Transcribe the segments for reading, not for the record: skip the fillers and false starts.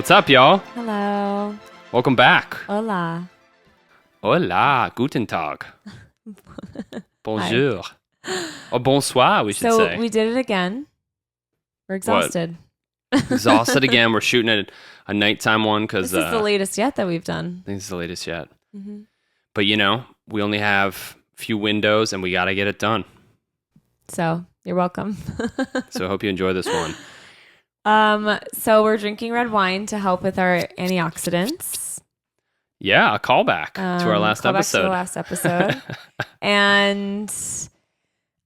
What's up, y'all? Hello. Welcome back. Hola. Hola. Guten Tag. Bonjour. Or bonsoir, we should say. So we did it again. We're exhausted. Exhausted again. We're shooting a nighttime one because... This is the latest yet that we've done. I think it's the latest yet. Mm-hmm. But, you know, we only have a few windows and we got to get it done. So you're welcome. So I hope you enjoy this one. So we're drinking red wine to help with our antioxidants. Yeah, a callback to our last episode. To the last episode. And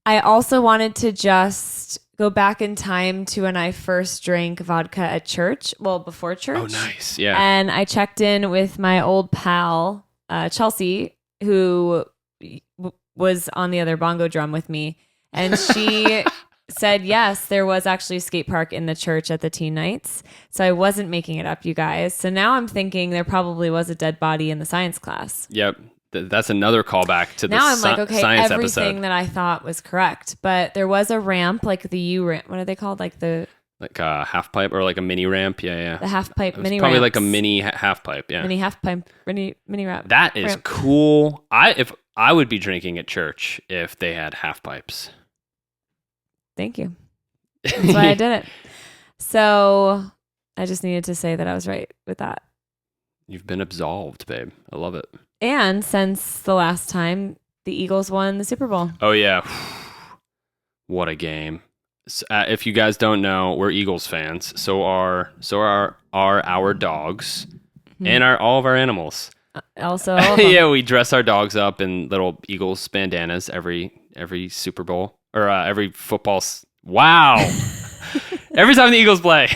I also wanted to just go back in time to when I first drank vodka at church. Well, before church. Oh, nice. Yeah. And I checked in with my old pal, Chelsea, who was on the other bongo drum with me. And she said, yes, there was actually a skate park in the church at the teen nights. So I wasn't making it up, you guys. So now I'm thinking there probably was a dead body in the science class. Yep. That's another callback to the now I'm like, okay, science everything episode. that I thought was correct. But there was a ramp, like the U ramp. What are they called? Like a half pipe or like a mini ramp. Yeah. The half pipe mini ramp. Probably like a mini half pipe. Yeah. Mini half pipe, mini ramp. That is cool. If I would be drinking at church if they had half pipes. Thank you. That's why I did it. So I just needed to say that I was right with that. You've been absolved, babe. I love it. And since the last time, the Eagles won the Super Bowl. Oh, yeah. What a game. If you guys don't know, we're Eagles fans. So are our dogs and all of our animals. Also, yeah, we dress our dogs up in little Eagles bandanas every Super Bowl or every football. Wow. Every time the Eagles play.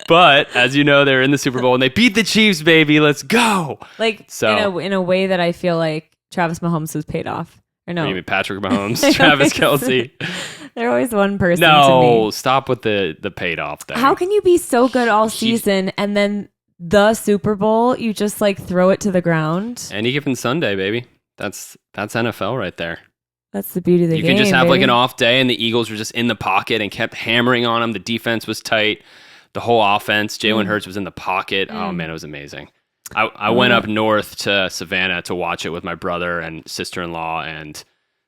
But as you know, they're in the Super Bowl and they beat the Chiefs, baby. Let's go. Like in a way that I feel like Travis Mahomes was paid off. Or no. You mean Patrick Mahomes, Travis Kelce. They're always one person to No, me. stop with the paid off thing. How can you be so good all season and then the Super Bowl, you just like throw it to the ground? Any given Sunday, baby. That's NFL right there. That's the beauty of the game. You can just have baby. like an off day and the Eagles were just in the pocket and kept hammering on them. The defense was tight. The whole offense, Jalen Hurts was in the pocket. Oh, man, it was amazing. I went up north to Savannah to watch it with my brother and sister-in-law and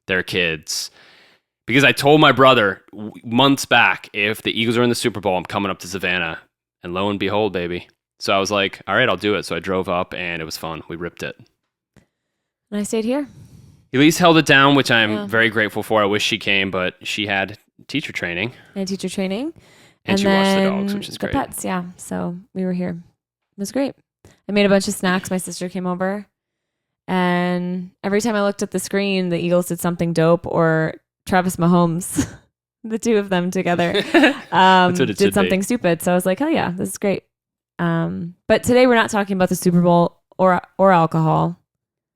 their kids. Because I told my brother months back, if the Eagles are in the Super Bowl, I'm coming up to Savannah. And lo and behold, baby. So I was like, all right, I'll do it. So I drove up and it was fun. We ripped it. And I stayed here. Elise held it down, which I'm very grateful for. I wish she came, but she had teacher training. And teacher training. And she watched the dogs, which is great. The pets, yeah. So we were here. It was great. I made a bunch of snacks. My sister came over. And every time I looked at the screen, the Eagles did something dope or Travis Mahomes, the two of them together, did something stupid. So I was like, hell yeah, this is great. But today we're not talking about the Super Bowl or alcohol.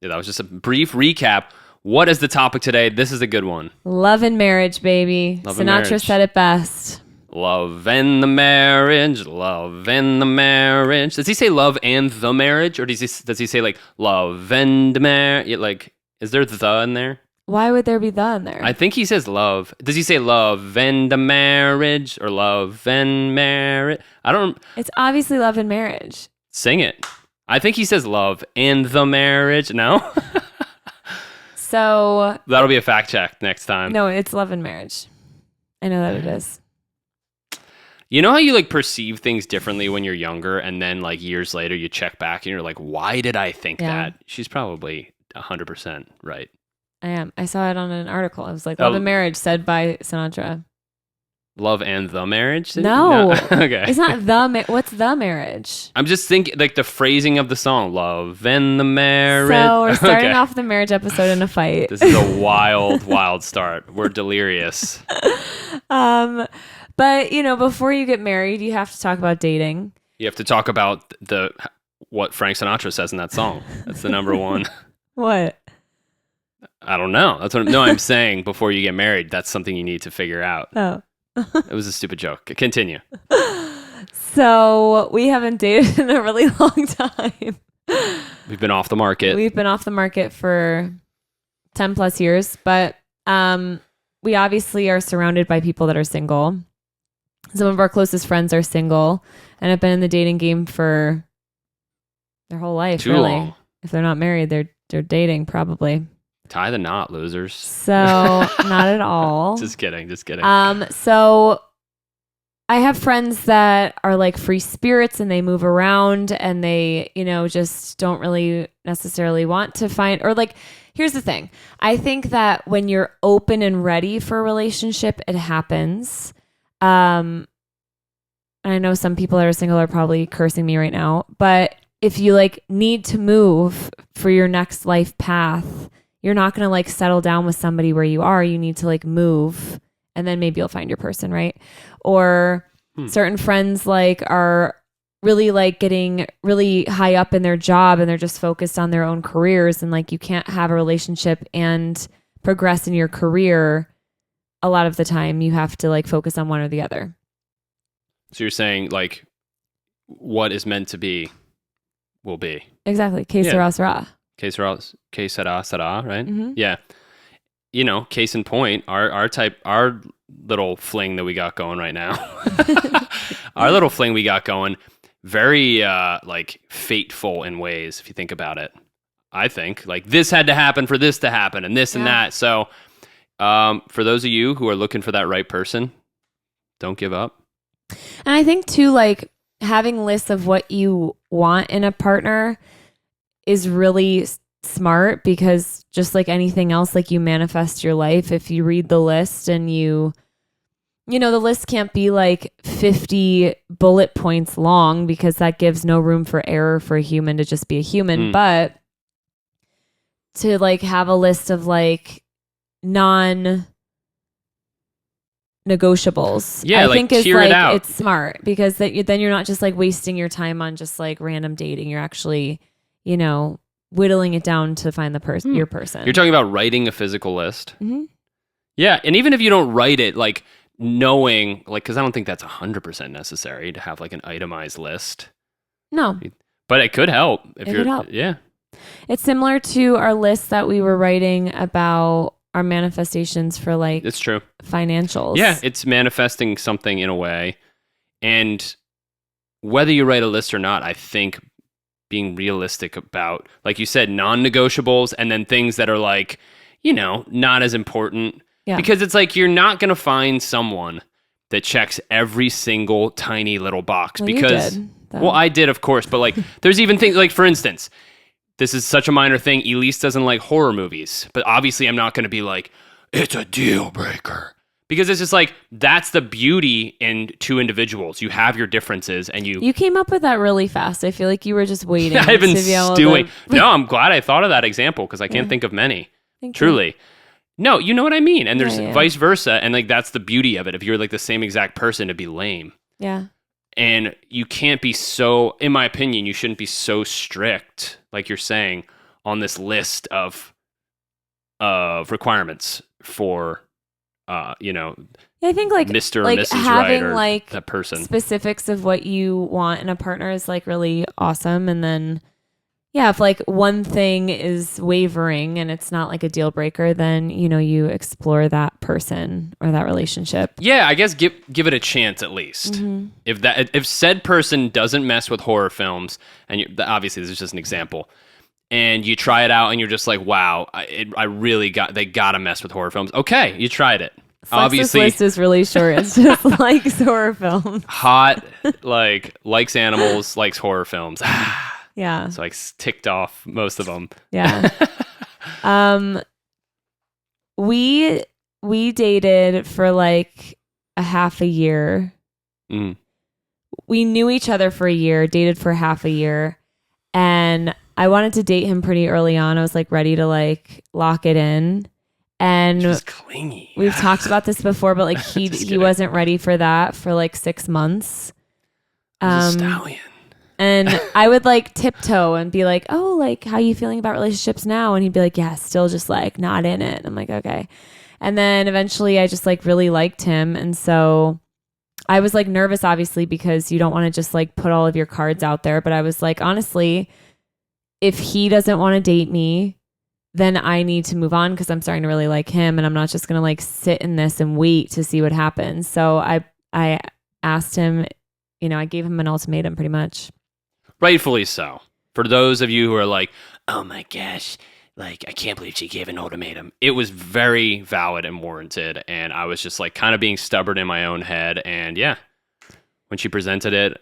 Yeah, that was just a brief recap. What is the topic today? This is a good one. Love and marriage, baby. Sinatra said it best. Love and the marriage, love and the marriage. Does he say love and the marriage? Or does he say like love and marriage? Like, is there the in there? Why would there be the in there? I think he says love. Does he say love and the marriage or love and marriage? I don't. It's obviously love and marriage. Sing it. I think he says love and the marriage. No? So. That'll be a fact check next time. No, it's love and marriage. I know that it is. You know how you like perceive things differently when you're younger and then like years later you check back and you're like, why did I think that? She's probably 100% right. I am. I saw it on an article. It was like love and marriage said by Sinatra. Love and the marriage? No. Okay. It's not what's the marriage? I'm just thinking like the phrasing of the song. Love and the marriage. So we're starting off the marriage episode in a fight. This is a wild start. We're delirious. But you know, before you get married, you have to talk about dating. You have to talk about what Frank Sinatra says in that song. That's the number one. What? I don't know. That's what I'm saying. Before you get married, that's something you need to figure out. Oh. It was a stupid joke. Continue. So we haven't dated in a really long time. We've been off the market. We've been off the market for 10 plus years, but we obviously are surrounded by people that are single. Some of our closest friends are single and have been in the dating game for their whole life. Too really. long. If they're not married, they're dating probably. Tie the knot, losers. So not at all. Just kidding. So I have friends that are like free spirits and they move around and they, just don't really necessarily want to find, or like, here's the thing. I think that when you're open and ready for a relationship, it happens. I know some people that are single are probably cursing me right now, but if you like need to move for your next life path, you're not going to like settle down with somebody where you are. You need to like move and then maybe you'll find your person, right? Or certain friends like are really like getting really high up in their job and they're just focused on their own careers, and like you can't have a relationship and progress in your career. A lot of the time you have to like focus on one or the other. So you're saying like what is meant to be will be. Exactly. Que sera, sera. Que sera, sera, right? Mm-hmm. Yeah. Case in point, our little fling that we got going right now. Our little fling we got going, very like fateful in ways, if you think about it. I think like this had to happen for this to happen and this and that. So for those of you who are looking for that right person, don't give up. And I think too, like having lists of what you want in a partner is really smart, because just like anything else, like you manifest your life. If you read the list and the list can't be like 50 bullet points long, because that gives no room for error for a human to just be a human. But to like have a list of like non-negotiables, I think is like, it's smart, because then you're not just like wasting your time on just like random dating. You're actually, whittling it down to find the person, your person. You're talking about writing a physical list. Mm-hmm. Yeah. And even if you don't write it, like knowing, like, cause I don't think that's 100% necessary to have like an itemized list. No, but it could help if could help. Yeah. It's similar to our list that we were writing about our manifestations for like, it's true, financials. Yeah. It's manifesting something in a way. And whether you write a list or not, I think being realistic about, like you said, non-negotiables, and then things that are like, not as important. Yeah. Because it's like, you're not going to find someone that checks every single tiny little box. Well, because, I did, of course. But like, there's even things like, for instance, this is such a minor thing. Elyse doesn't like horror movies, but obviously I'm not going to be like, it's a deal breaker. Because it's just like, that's the beauty in two individuals. You have your differences and you came up with that really fast. I feel like you were just waiting. I've been stewing. No, I'm glad I thought of that example, because I can't think of many. Truly. No, you know what I mean? And there's vice versa. And like, that's the beauty of it. If you're like the same exact person, it'd be lame. Yeah. And you can't be so, in my opinion, you shouldn't be so strict, like you're saying, on this list of requirements for I think like Mr. like or Mrs. having Right, or like that person. Specifics of what you want in a partner is like really awesome. And then if like one thing is wavering and it's not like a deal breaker, then you explore that person or that relationship. Yeah, I guess give it a chance at least. Mm-hmm. If said person doesn't mess with horror films, and obviously this is just an example, and you try it out and you're just like, wow, they gotta mess with horror films. Okay, you tried it. Obviously, this list is really short. It's just likes horror films. Hot, likes animals, likes horror films. Yeah. So I ticked off most of them. Yeah. We dated for like a half a year. Mm. We knew each other for a year, dated for half a year, and I wanted to date him pretty early on. I was like ready to like lock it in. And she was clingy. We've talked about this before, but like he wasn't ready for that for like 6 months. A stallion. And I would like tiptoe and be like, oh, like, how you feeling about relationships now? And he'd be like, yeah, still just like not in it. I'm like, okay. And then eventually I just like really liked him. And so I was like nervous, obviously, because you don't want to just like put all of your cards out there. But I was like, honestly, if he doesn't want to date me, then I need to move on, because I'm starting to really like him. And I'm not just going to like sit in this and wait to see what happens. So I asked him, I gave him an ultimatum pretty much. Rightfully so. For those of you who are like, oh my gosh, like, I can't believe she gave an ultimatum. It was very valid and warranted. And I was just like kind of being stubborn in my own head. And yeah, when she presented it,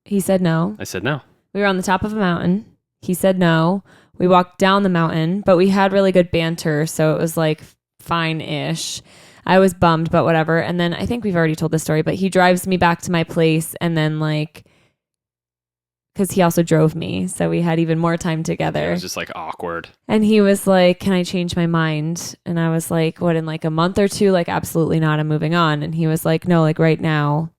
he said no. I said no. We were on the top of a mountain. He said no. We walked down the mountain, but we had really good banter. So it was like fine-ish. I was bummed, but whatever. And then I think we've already told this story, but he drives me back to my place. And then like, because he also drove me. So we had even more time together. It was just like awkward. And he was like, can I change my mind? And I was like, what, in like a month or two? Like, absolutely not. I'm moving on. And he was like, no, like right now,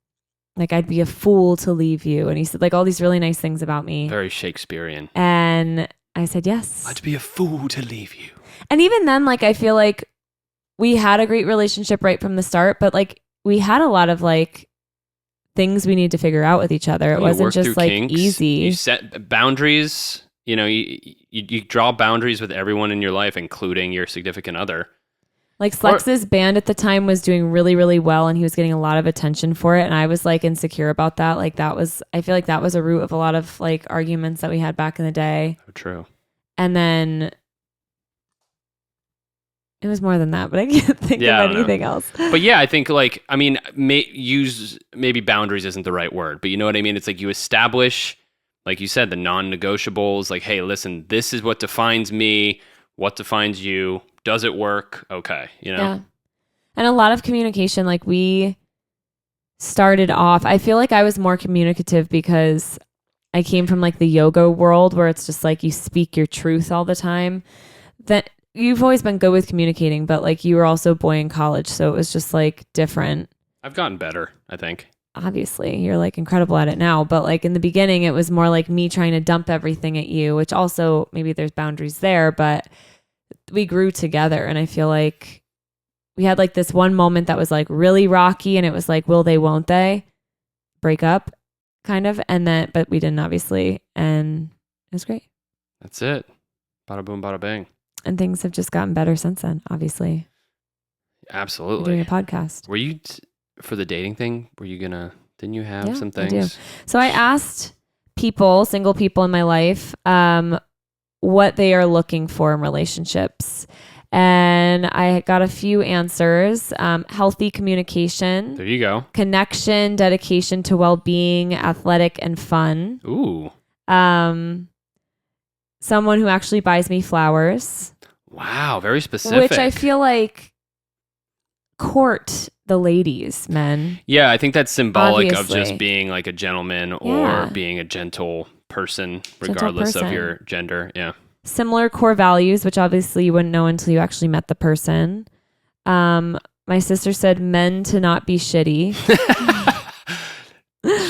like I'd be a fool to leave you. And he said like all these really nice things about me. Very Shakespearean. And I said, yes. I'd be a fool to leave you. And even then, like, I feel like we had a great relationship right from the start, but like we had a lot of like things we need to figure out with each other. It wasn't just like kinks. easy. You set boundaries. You draw boundaries with everyone in your life, including your significant other. Like Slex's band at the time was doing really, really well, and he was getting a lot of attention for it. And I was like insecure about that. Like I feel like that was a root of a lot of like arguments that we had back in the day. Oh, true. And then it was more than that, but I can't think of anything else. But yeah, I think like, I mean, maybe boundaries isn't the right word, but you know what I mean? It's like you establish, like you said, the non-negotiables, like, hey, listen, this is what defines me, what defines you. Does it work? Okay. Yeah. And a lot of communication, like we started off, I feel like I was more communicative because I came from like the yoga world where it's just like you speak your truth all the time. That you've always been good with communicating, but like you were also a boy in college. So it was just like different. I've gotten better, I think. Obviously, you're like incredible at it now. But like in the beginning, it was more like me trying to dump everything at you, which also maybe there's boundaries there, but we grew together. And I feel like we had like this one moment that was like really rocky, and it was like, will they, won't they break up kind of. And then, but we didn't obviously. And it was great. That's it. Bada boom, bada bang. And things have just gotten better since then, obviously. Absolutely. Doing a podcast. Were you, for the dating thing, didn't you have some things? I do. So I asked single people in my life, what they are looking for in relationships. And I got a few answers. Healthy communication. There you go. Connection, dedication to well-being, athletic and fun. Ooh. Someone who actually buys me flowers. Wow, very specific. Which I feel like court the ladies, men. Yeah, I think that's symbolic Obviously. of just being like a gentleman or being a gentle person, regardless of your gender. Yeah. Similar core values, which obviously you wouldn't know until you actually met the person. My sister said men to not be shitty.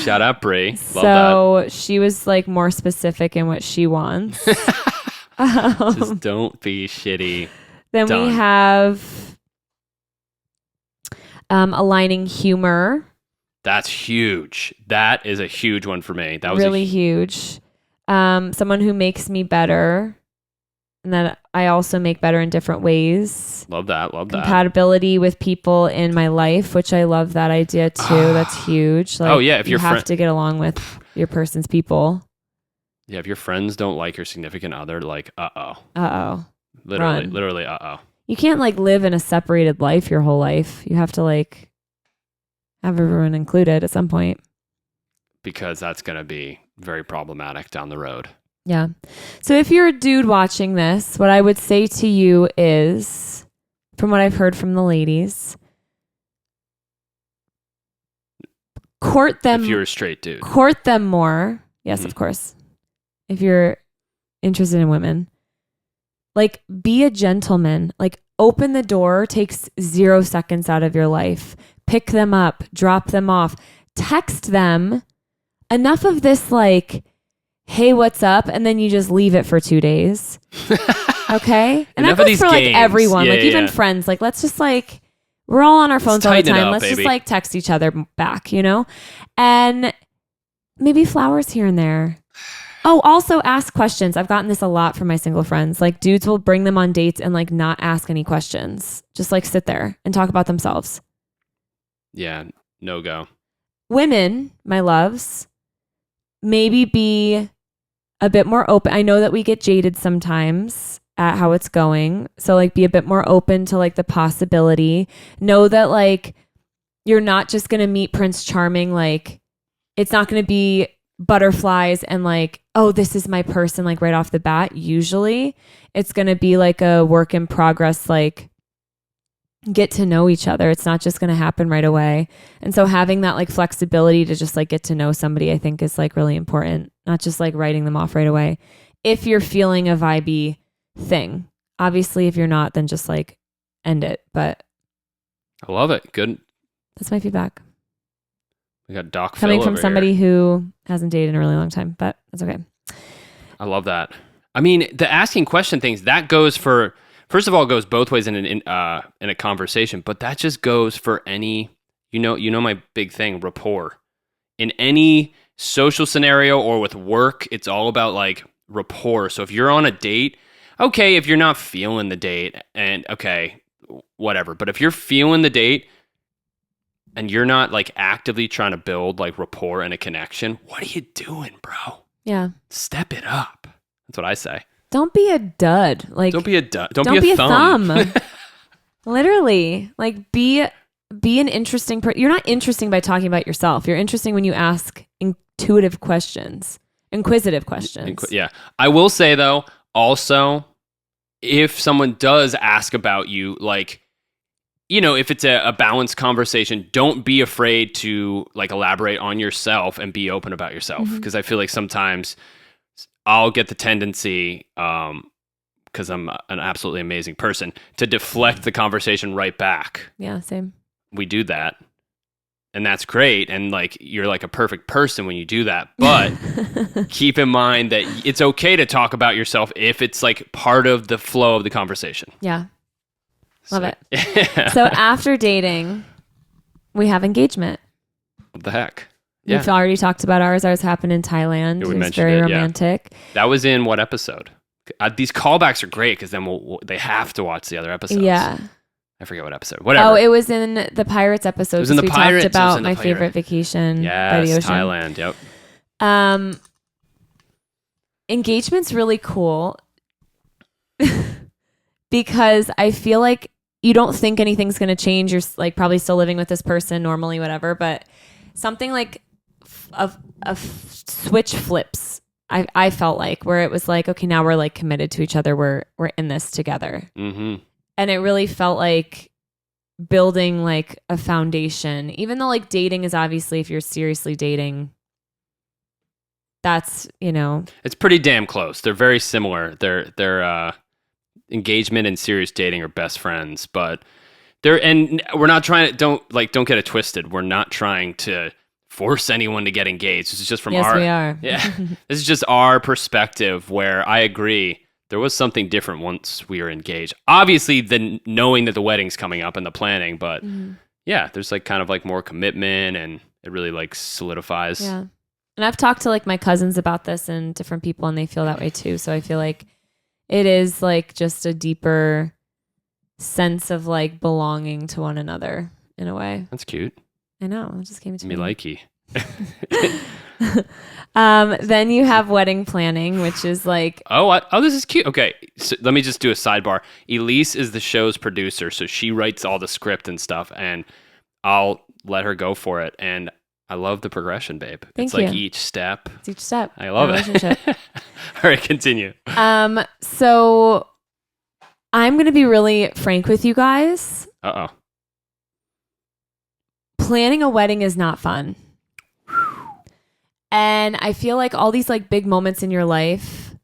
Shout out, Brie. So she was like more specific in what she wants. Just don't be shitty. Then we have aligning humor. That's huge. That is a huge one for me. That was really huge. Someone who makes me better, and that I also make better in different ways. Love that. Compatibility with people in my life, which I love that idea too. That's huge. Like, if you have to get along with your person's people. Yeah, if your friends don't like your significant other, like, Literally, You can't like live in a separated life your whole life. You have to like have everyone included at some point. Because that's going to be very problematic down the road. Yeah. So if you're a dude watching this, what I would say to you is, from what I've heard from the ladies, court them. If you're a straight dude. Court them more. Yes, of course. If you're interested in women. Like, be a gentleman. Like, open the door takes 0 seconds out of your life. Pick them up. Drop them off. Text them. Enough of this, like, hey, what's up? And then you just leave it for 2 days. Okay? And that goes for like everyone, like even friends. Like, let's just like, we're all on our phones all the time. Let's just like text each other back, And maybe flowers here and there. Oh, also ask questions. I've gotten this a lot from my single friends. Like, dudes will bring them on dates and like not ask any questions. Just like sit there and talk about themselves. Yeah, no go. women, my loves, maybe be a bit more open. I know that we get jaded sometimes at how it's going. So like be a bit more open to like the possibility. Know that like you're not just going to meet Prince Charming. Like it's not going to be butterflies and like, oh, this is my person, like right off the bat. Usually it's going to be like a work in progress, like get to know each other. It's not just going to happen right away. And so having that like flexibility to just like get to know somebody, I think is like really important, not just like writing them off right away. If you're feeling a vibey thing, obviously if you're not, then just like end it. But I love it. Good. That's my feedback. We got Doc coming Phil from over somebody here. who hasn't dated in a really long time, but that's okay. I love that. I mean, the asking question things, that goes for, first of all, it goes both ways in a conversation, but that just goes for any, you know my big thing, rapport. In any social scenario or with work, it's all about like rapport. So if you're on a date, okay, if you're not feeling the date, and okay, whatever. But if you're feeling the date and you're not like actively trying to build like rapport and a connection, what are you doing, bro? Yeah. Step it up. That's what I say. Don't be a dud. Like Don't be a dud. Don't be be a a thumb. Literally. Like be an interesting person. You're not interesting by talking about yourself. You're interesting when you ask inquisitive questions. Yeah. I will say though, also, if someone does ask about you, like, if it's a balanced conversation, don't be afraid to like elaborate on yourself and be open about yourself. Because I feel like sometimes I'll get the tendency, because I'm an absolutely amazing person, to deflect the conversation right back. Yeah, same. We do that. And that's great. And like, you're like a perfect person when you do that. But keep in mind that it's okay to talk about yourself if it's like part of the flow of the conversation. Yeah. Love it. So after dating, we have engagement. What the heck? Yeah. We've already talked about ours. Ours happened in Thailand. Yeah, it was very romantic. Yeah. That was in what episode? These callbacks are great because then they have to watch the other episodes. Yeah. I forget what episode. Whatever. Oh, it was in the Pirates episode. It was in the Pirates. We talked about my favorite vacation by the ocean. Thailand. Yep. Engagement's really cool because I feel like you don't think anything's going to change. You're like probably still living with this person normally, whatever, but something like a switch flips. I felt like where it was like, okay, now we're like committed to each other. We're in this together. Mm-hmm. And it really felt like building like a foundation, even though like dating is obviously, if you're seriously dating, that's, it's pretty damn close. They're very similar. Their engagement and serious dating are best friends, but and we're not trying to, don't get it twisted. We're not trying to force anyone to get engaged. This is just from yes, we are. Yeah. This is just our perspective where I agree. There was something different once we were engaged. Obviously, the knowing that the wedding's coming up and the planning, but yeah, there's like kind of like more commitment and it really like solidifies. Yeah. And I've talked to like my cousins about this and different people and they feel that way too. So I feel like it is like just a deeper sense of like belonging to one another in a way. That's cute. I know. It just came to me. Me likey. Then you have wedding planning, which is like... Oh, this is cute. Okay, so let me just do a sidebar. Elyse is the show's producer, so she writes all the script and stuff, and I'll let her go for it. And I love the progression, babe. Thank it's you. like each step. It's each step. I love it. All right, continue. So I'm going to be really frank with you guys. Uh-oh. Planning a wedding is not fun. And I feel like all these like big moments in your life,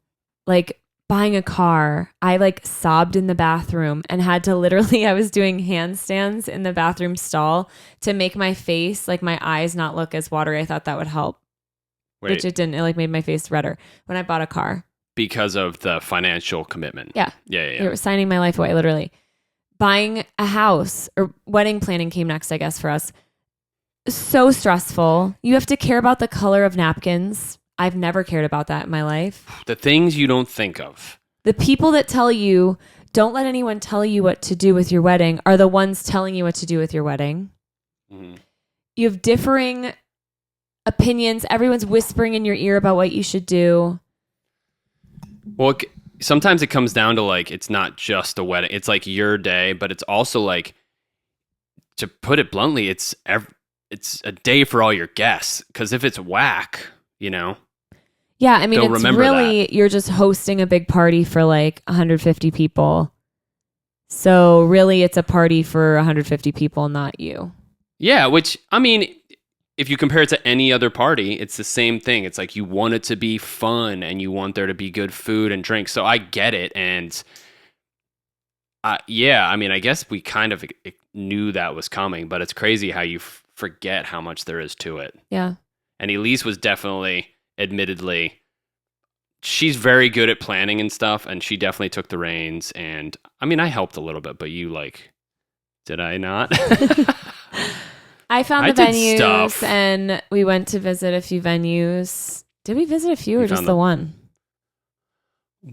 like buying a car, I like sobbed in the bathroom and had to literally, I was doing handstands in the bathroom stall to make my face, like my eyes not look as watery. I thought that would help. Wait. Which it didn't. It like made my face redder when I bought a car. Because of the financial commitment. Yeah. Yeah. It was signing my life away, literally. Buying a house or wedding planning came next, I guess, for us. So stressful. You have to care about the color of napkins. I've never cared about that in my life. The things you don't think of. The people that tell you, don't let anyone tell you what to do with your wedding, are the ones telling you what to do with your wedding. Mm-hmm. You have differing opinions. Everyone's whispering in your ear about what you should do. Well, sometimes it comes down to like, it's not just a wedding. It's like your day, but it's also like, to put it bluntly, it's a day for all your guests. Because if it's whack, you know. Yeah, I mean, They'll it's remember really, that. you're just hosting a big party for like 150 people. So really, it's a party for 150 people, not you. Yeah, which, I mean, if you compare it to any other party, it's the same thing. It's like you want it to be fun and you want there to be good food and drink. So I get it. And yeah, I mean, I guess we kind of knew that was coming, but it's crazy how you forget how much there is to it. Yeah. And Elyse was definitely, admittedly, she's very good at planning and stuff, and she definitely took the reins. And I mean, I helped a little bit, but you like, did I not? I found I the did venues stuff. and we went to visit a few venues. Did we visit a few or just the one?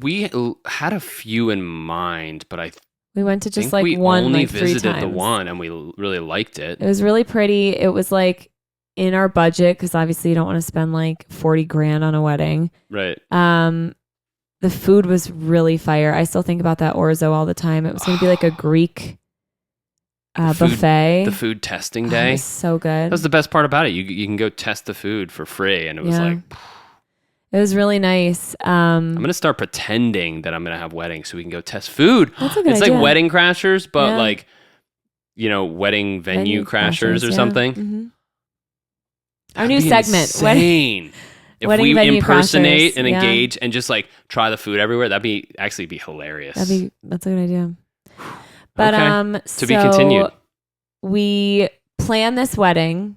We had a few in mind, but I We went to just think like we one, only like 3 visited times. the one, and we really liked it. It was really pretty. It was like in our budget because obviously you don't want to spend like 40 grand on a wedding. Right. The food was really fire. I still think about that orzo all the time. It was going to be like a Greek buffet. The food testing It day. was so good. That was the best part about it. You can go test the food for free, and it was like, it was really nice. I'm gonna start pretending that I'm gonna have weddings so we can go test food. That's a good It's idea. like Wedding Crashers, but Yeah. like, you know, wedding venue crashers or something. Mm-hmm. Our That'd new be segment. insane. If Wedding we venue impersonate crashers, and yeah. engage and just like try the food everywhere, that'd be hilarious. That's a good idea. But Okay. To be so continued. We plan this wedding,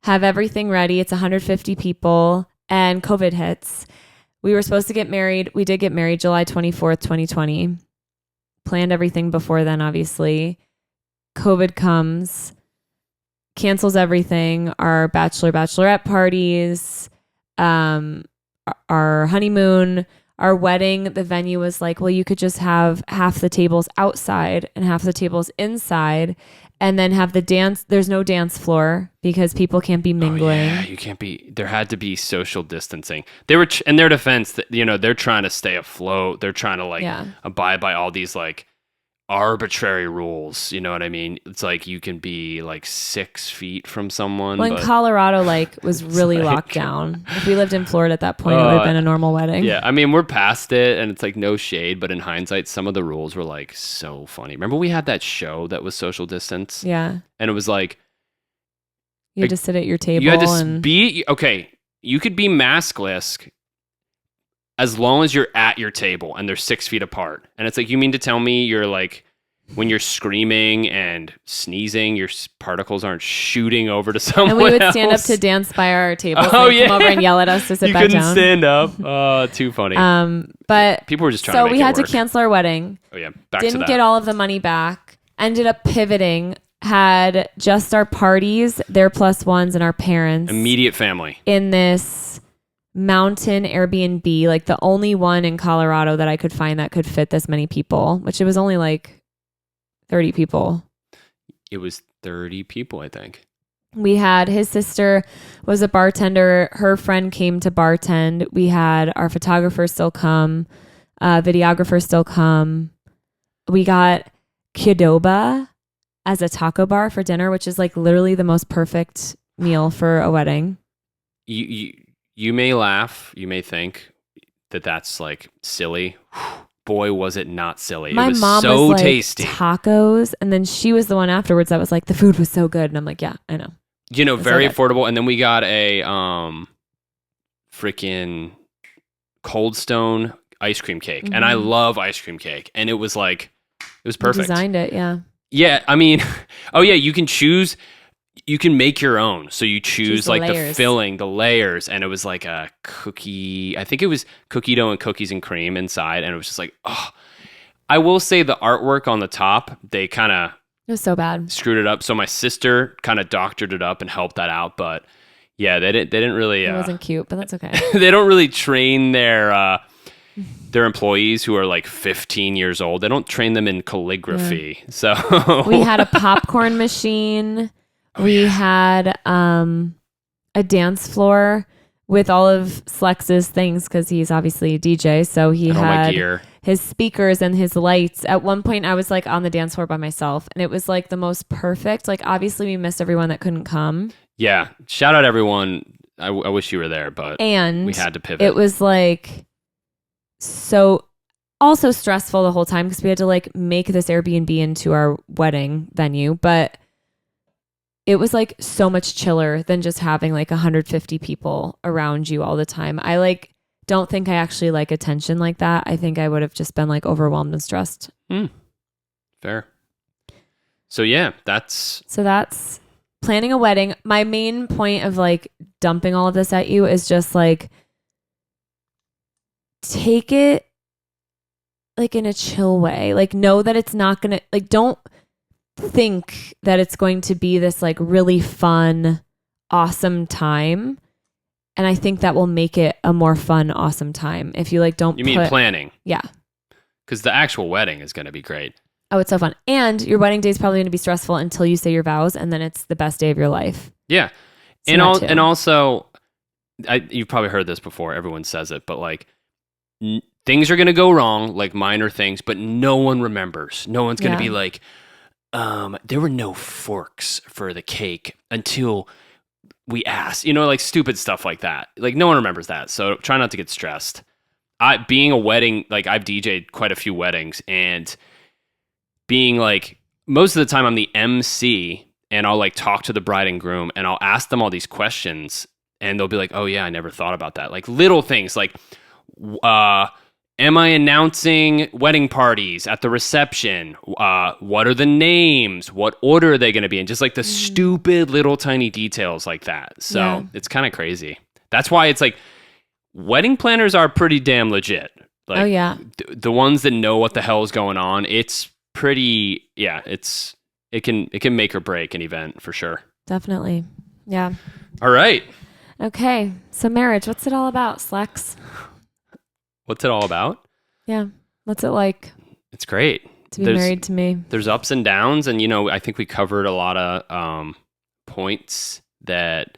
have everything ready. It's 150 people, and COVID hits. We were supposed to get married. We did get married July 24th, 2020. Planned everything before then, obviously. COVID comes, cancels everything. Our bachelorette parties, our honeymoon, our wedding. The venue was like, well, you could just have half the tables outside and half the tables inside, and then have the dance. There's no dance floor because people can't be mingling. Oh, yeah, you can't be. There had to be social distancing. They were, in their defense, that they're trying to stay afloat. They're trying to abide by all these like arbitrary rules. You know what I mean? It's like you can be like 6 feet from someone. Well, in Colorado, like was really locked down. If we lived in Florida at that point, it would have been a normal wedding. Yeah, I mean, we're past it, and it's like no shade, but in hindsight, some of the rules were like so funny. Remember we had that show that was social distance? Yeah. And it was like you had to sit at your table. You had to be okay. You could be maskless as long as you're at your table and they're 6 feet apart. And it's like, you mean to tell me you're like, when you're screaming and sneezing, your particles aren't shooting over to someone And we would else? stand up to dance by our tables. Oh, Come over and yell at us to sit you back couldn't down. stand up. Oh, too funny. But people were just trying to so make we it had to work. cancel our wedding. Oh yeah, back to Didn't that. get all of the money back. Ended up pivoting. Had just our parties, their plus ones, and our parents. Immediate family. In this mountain Airbnb, like the only one in Colorado that I could find that could fit this many people, which it was only like 30 people. It was 30 people, I think. We had, his sister was a bartender. Her friend came to bartend. We had our photographer still come, videographer still come. We got Qdoba as a taco bar for dinner, which is like literally the most perfect meal for a wedding. You may laugh, you may think that that's like silly. Boy, was it not silly. My it was mom so was like, tasty. Tacos, and then she was the one afterwards that was like, the food was so good, and I'm like, yeah, I know. Very affordable. And then we got a freaking Cold Stone ice cream cake, and I love ice cream cake, and it was like, it was perfect. You designed it, yeah. Yeah, I mean, oh yeah, you can choose. You can make your own. So you choose like layers. the filling, the layers, and it was like a cookie. I think it was cookie dough and cookies and cream inside, and it was just like, oh. I will say the artwork on the top, they kind of It was so bad. screwed it up. So my sister kind of doctored it up and helped that out, but yeah, they didn't really. It wasn't cute, but that's okay. They don't really train their employees who are like 15 years old. They don't train them in calligraphy. Yeah. So we had a popcorn machine. We had a a dance floor with all of Slex's things because he's obviously a DJ. So he And all my had gear. his speakers and his lights. At one point, I was like on the dance floor by myself, and it was like the most perfect. Like, obviously, we missed everyone that couldn't come. Yeah. Shout out everyone. I wish you were there, but And we had to pivot. it was like so also stressful the whole time because we had to like make this Airbnb into our wedding venue, but it was like so much chiller than just having like 150 people around you all the time. I like don't think I actually like attention like that. I think I would have just been like overwhelmed and stressed. Fair. So yeah, that's planning a wedding. My main point of like dumping all of this at you is just like take it like in a chill way. Like know that it's not gonna like don't think that it's going to be this like really fun, awesome time. And I think that will make it a more fun, awesome time. If you like don't You mean planning? Yeah. Because the actual wedding is going to be great. Oh, it's so fun. And your wedding day is probably going to be stressful until you say your vows, and then it's the best day of your life. Yeah. So And also, you've probably heard this before. Everyone says it, but like things are going to go wrong, like minor things, but no one remembers. No one's going to be like, there were no forks for the cake until we asked, like stupid stuff like that. Like no one remembers that. So try not to get stressed. Being a wedding, like I've DJ'd quite a few weddings, and being like, most of the time I'm the MC, and I'll like talk to the bride and groom and I'll ask them all these questions, and they'll be like, oh yeah, I never thought about that. Like little things like, am I announcing wedding parties at the reception? What are the names? What order are they going to be in? Just like the stupid little tiny details like that. So it's kind of crazy. That's why it's like wedding planners are pretty damn legit. Like, oh yeah. The ones that know what the hell is going on, it's pretty, it can make or break an event for sure. Definitely. Yeah. All right. Okay. So marriage, what's it all about, Slex? What's it all about? Yeah. What's it like? It's great. To be married to me. There's ups and downs, and I think we covered a lot of points that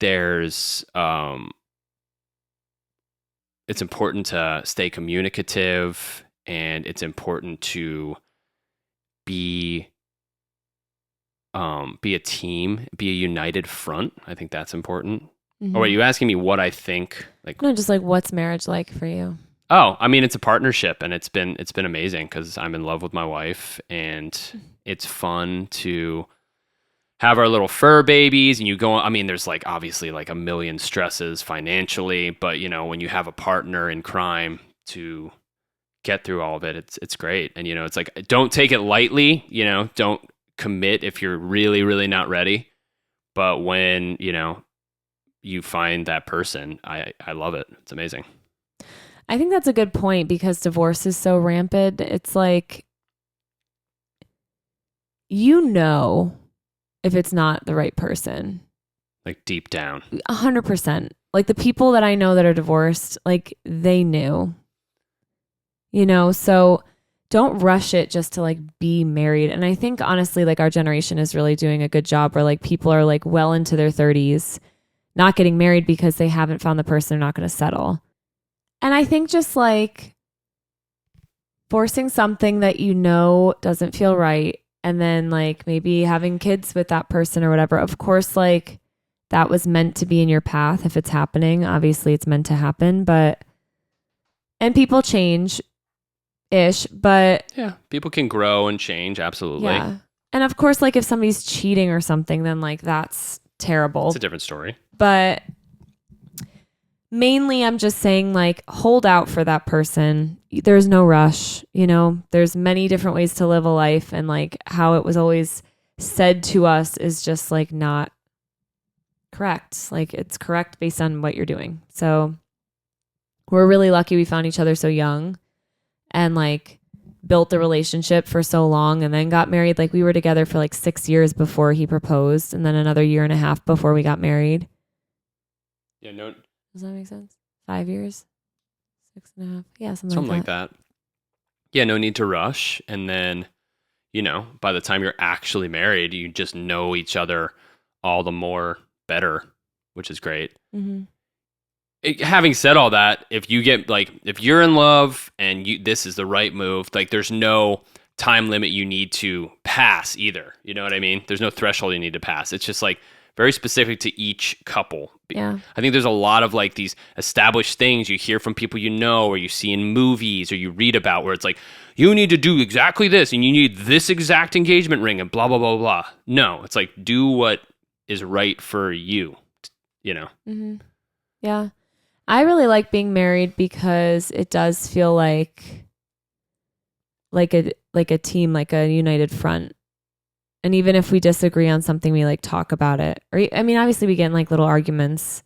there's it's important to stay communicative, and it's important to be a team, be a united front. I think that's important. Mm-hmm. Or are you asking me what I think? Like, no, just like what's marriage like for you? Oh, I mean, it's a partnership, and it's been amazing because I'm in love with my wife, and it's fun to have our little fur babies. And you go, I mean, there's like obviously like a million stresses financially, but when you have a partner in crime to get through all of it, it's great. And it's like, don't take it lightly. Don't commit if you're really, really not ready. But when you find that person, I love it. It's amazing. I think that's a good point because divorce is so rampant. It's like, if it's not the right person. Like deep down. 100%. Like the people that I know that are divorced, like they knew. So don't rush it just to like be married. And I think honestly, like our generation is really doing a good job where like people are like well into their 30s, not getting married because they haven't found the person they're not going to settle. And I think just like forcing something that doesn't feel right, and then like maybe having kids with that person or whatever. Of course, like that was meant to be in your path. If it's happening, obviously it's meant to happen, and people change ish, but yeah, people can grow and change. Absolutely. Yeah. And of course, like if somebody's cheating or something, then like that's terrible. It's a different story. But mainly I'm just saying like hold out for that person. There's no rush, there's many different ways to live a life, and like how it was always said to us is just like not correct. Like it's correct based on what you're doing. So we're really lucky we found each other so young and like built the relationship for so long and then got married. Like we were together for like 6 years before he proposed, and then another year and a half before we got married. Yeah, no. Does that make sense? 5 years? 6.5? Yeah, something like that. Yeah, no need to rush. And then, by the time you're actually married, you just know each other all the more better, which is great. Mm-hmm. Having said all that, if you're in love and this is the right move, like there's no time limit you need to pass either. You know what I mean? There's no threshold you need to pass. It's just like very specific to each couple. Yeah. I think there's a lot of like these established things you hear from people you know, or you see in movies, or you read about, where it's like, you need to do exactly this, and you need this exact engagement ring, and blah, blah, blah, blah. No, it's like, do what is right for you, you know? Mm-hmm. Yeah. I really like being married because it does feel like a team, like a united front. And even if we disagree on something, we like talk about it. Or I mean, obviously we get in like little arguments,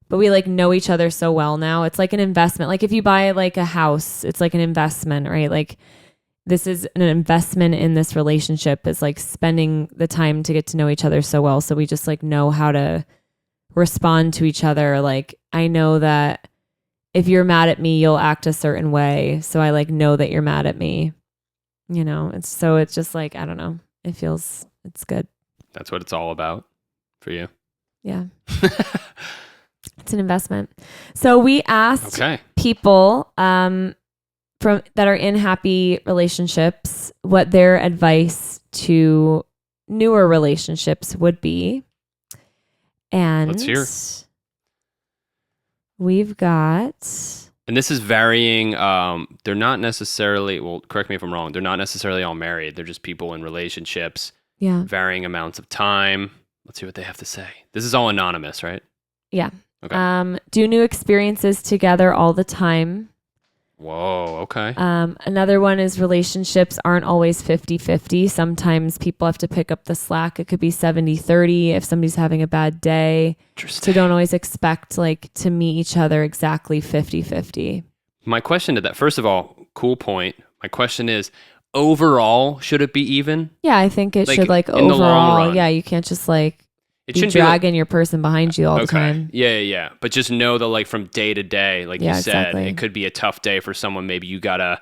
but we like know each other so well now. It's like an investment. Like if you buy like a house, it's like an investment, right? Like this is an investment in this relationship, is like spending the time to get to know each other so well. So we just like know how to respond to each other. Like I know that if you're mad at me, you'll act a certain way. So I like know that you're mad at me, you know? It's just like, I don't know. It's good. That's what it's all about for you. Yeah. It's an investment. So we asked people from that are in happy relationships what their advice to newer relationships would be. And let's hear. We've got, and this is varying. They're not necessarily, well, correct me if I'm wrong, they're not necessarily all married. They're just people in relationships, varying amounts of time. Let's see what they have to say. This is all anonymous, right? Yeah. Okay. Do new experiences together all the time. Whoa, okay. Another one is relationships aren't always 50-50. Sometimes people have to pick up the slack. It could be 70-30 if somebody's having a bad day. So don't always expect like to meet each other exactly 50-50. My question to that, first of all, cool point. My question is, overall, should it be even? Yeah, I think it should like in the long overall. run. Yeah, you can't just like It be shouldn't dragging your person behind you all the time. Yeah. But just know that like from day to day, like you said, exactly. It could be a tough day for someone. Maybe you gotta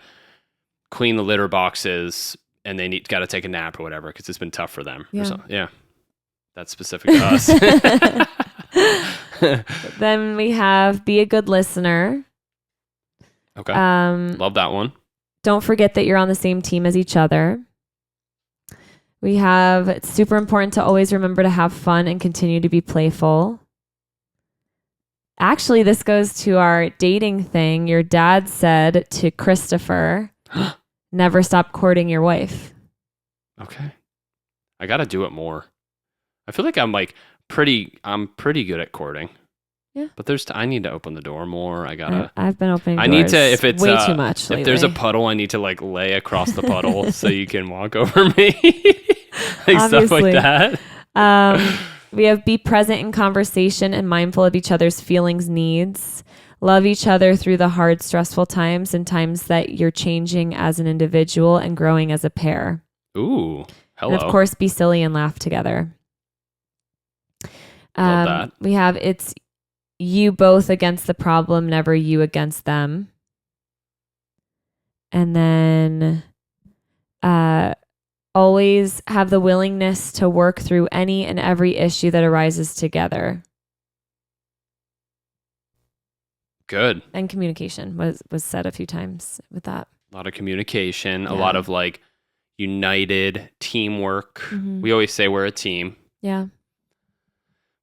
clean the litter boxes and they gotta take a nap or whatever because it's been tough for them. Yeah. Yeah. That's specific to us. Then we have be a good listener. Okay. Love that one. Don't forget that you're on the same team as each other. We have, it's super important to always remember to have fun and continue to be playful. Actually, this goes to our dating thing. Your dad said to Christopher, never stop courting your wife. Okay. I got to do it more. I feel like I'm pretty good at courting. Yeah. But I need to open the door more. I've been opening doors. I need to, if it's way too much lately. If there's a puddle, I need to like lay across the puddle so you can walk over me. Like stuff like that. We have be present in conversation and mindful of each other's feelings, needs. Love each other through the hard, stressful times and times that you're changing as an individual and growing as a pair. Ooh, hello. And of course, be silly and laugh together. Love that. We have it's you both against the problem, never you against them. And then always have the willingness to work through any and every issue that arises together. Good. And communication was said a few times with that. A lot of communication, a lot of like united teamwork. Mm-hmm. We always say we're a team. Yeah.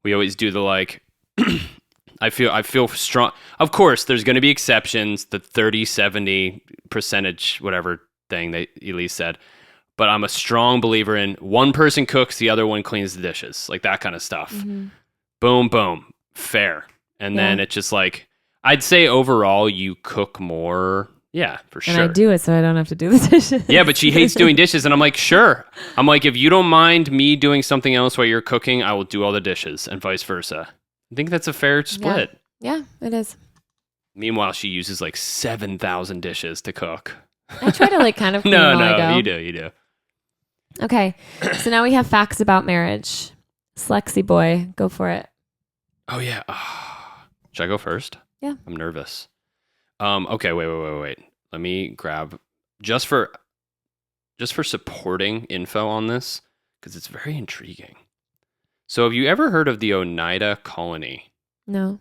We always do the like I feel strong. Of course, there's going to be exceptions, the 30-70% whatever thing that Elyse said. But I'm a strong believer in one person cooks, the other one cleans the dishes, like that kind of stuff. Mm-hmm. Boom, boom, fair. And then it's just like, I'd say overall you cook more. Yeah, for sure. And I do it so I don't have to do the dishes. Yeah, but she hates doing dishes. And I'm like, sure. I'm like, if you don't mind me doing something else while you're cooking, I will do all the dishes and vice versa. I think that's a fair split. Yeah, it is. Meanwhile, she uses like 7,000 dishes to cook. I try to like kind of clean while I go. You do. Okay, so now we have facts about marriage. Slexy boy, go for it. Oh yeah. Should I go first? Yeah. I'm nervous. Okay, wait. Let me grab just for supporting info on this because it's very intriguing. So have you ever heard of the Oneida Colony? No.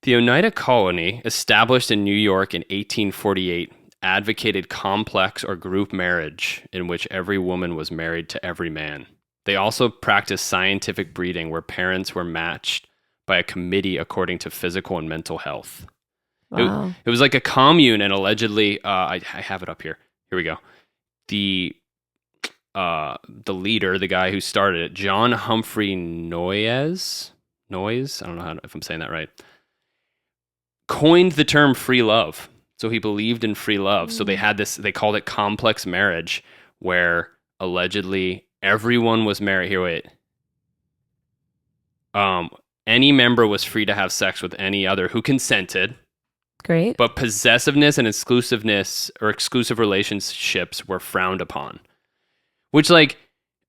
The Oneida Colony, established in New York in 1848, advocated complex or group marriage in which every woman was married to every man. They also practiced scientific breeding where parents were matched by a committee according to physical and mental health. Wow. It was like a commune, and allegedly, I have it up here. Here we go. The leader, the guy who started it, John Humphrey Noyes, I don't know if I'm saying that right, coined the term free love. So he believed in free love. So they had this, they called it complex marriage, where allegedly everyone was married. Here, wait. Any member was free to have sex with any other who consented. Great. But possessiveness and exclusiveness or exclusive relationships were frowned upon. Which, like,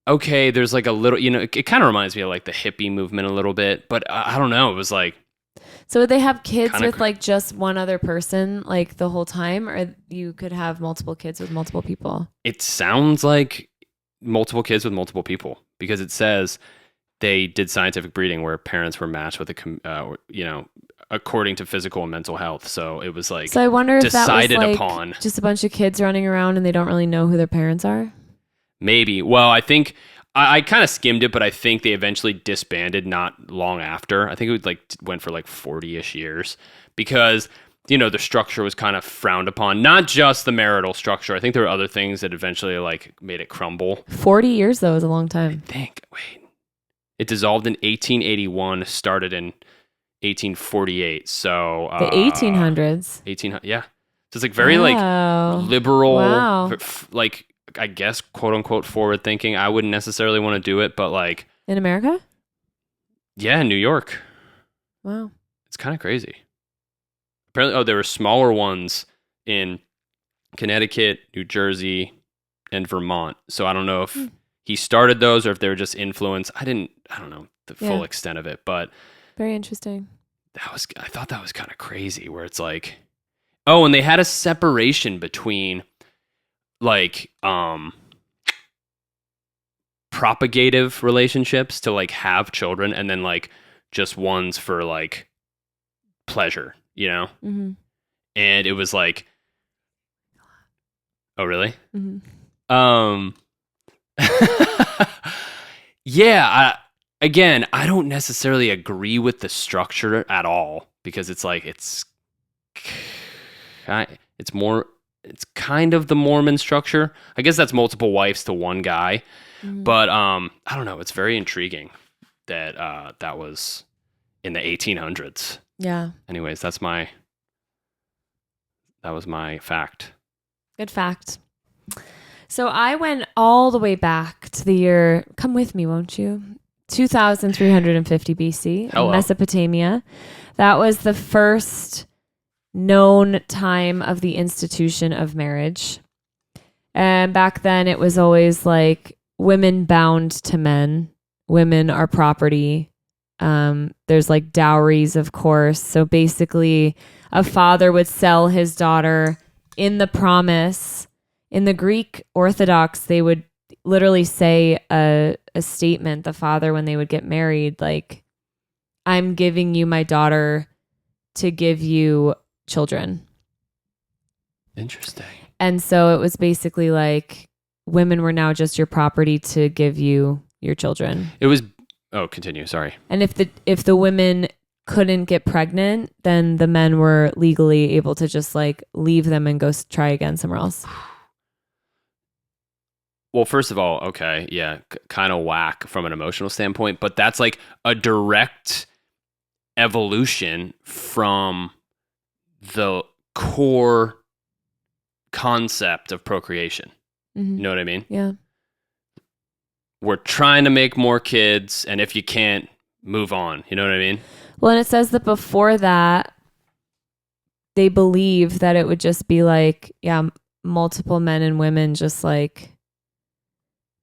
okay, there's like a little, it kind of reminds me of like the hippie movement a little bit, but I don't know. It was like. So would they have kids with like just one other person like the whole time, or you could have multiple kids with multiple people? It sounds like multiple kids with multiple people, because it says they did scientific breeding where parents were matched with according to physical and mental health. So it was like, so I wonder if decided that was like upon just a bunch of kids running around and they don't really know who their parents are. Maybe. Well, I think I kind of skimmed it, but I think they eventually disbanded not long after. I think it went for like 40-ish years, because the structure was kind of frowned upon. Not just the marital structure. I think there were other things that eventually like made it crumble. 40 years though is a long time. I think. Wait. It dissolved in 1881, started in 1848. So the 1800s. 1800. Yeah. So it's like very like liberal. Wow. Like, I guess, quote unquote, forward thinking. I wouldn't necessarily want to do it, but like. In America? Yeah, in New York. Wow. It's kind of crazy. Apparently, there were smaller ones in Connecticut, New Jersey, and Vermont. So I don't know if he started those or if they were just influence. I don't know the full extent of it, but. Very interesting. I thought that was kind of crazy, where it's like, oh, and they had a separation between like propagative relationships to like have children, and then like just ones for like pleasure, Mm-hmm. And it was like, oh really? Mm-hmm. Yeah, I don't necessarily agree with the structure at all, because it's like it's kind of the Mormon structure. I guess that's multiple wives to one guy. Mm-hmm. But I don't know, it's very intriguing that that was in the 1800s. Yeah. Anyways, that was my fact. Good fact. So I went all the way back to the year, come with me, won't you? 2350 BC, Hello. Mesopotamia. That was the first known time of the institution of marriage. And back then it was always like women bound to men. Women are property. There's like dowries, of course. So basically a father would sell his daughter in the promise. In the Greek Orthodox, they would literally say a statement, the father, when they would get married, like, I'm giving you my daughter to give you children. Interesting. And so it was basically like women were now just your property to give you your children. It was, continue, sorry. And if the women couldn't get pregnant, then the men were legally able to just like leave them and go try again somewhere else. Well, first of all, okay, yeah, kind of whack from an emotional standpoint, but that's like a direct evolution from the core concept of procreation. Mm-hmm. You know what I mean? Yeah. We're trying to make more kids, and if you can't, move on. You know what I mean? Well, and it says that before that, they believe that it would just be like, multiple men and women just like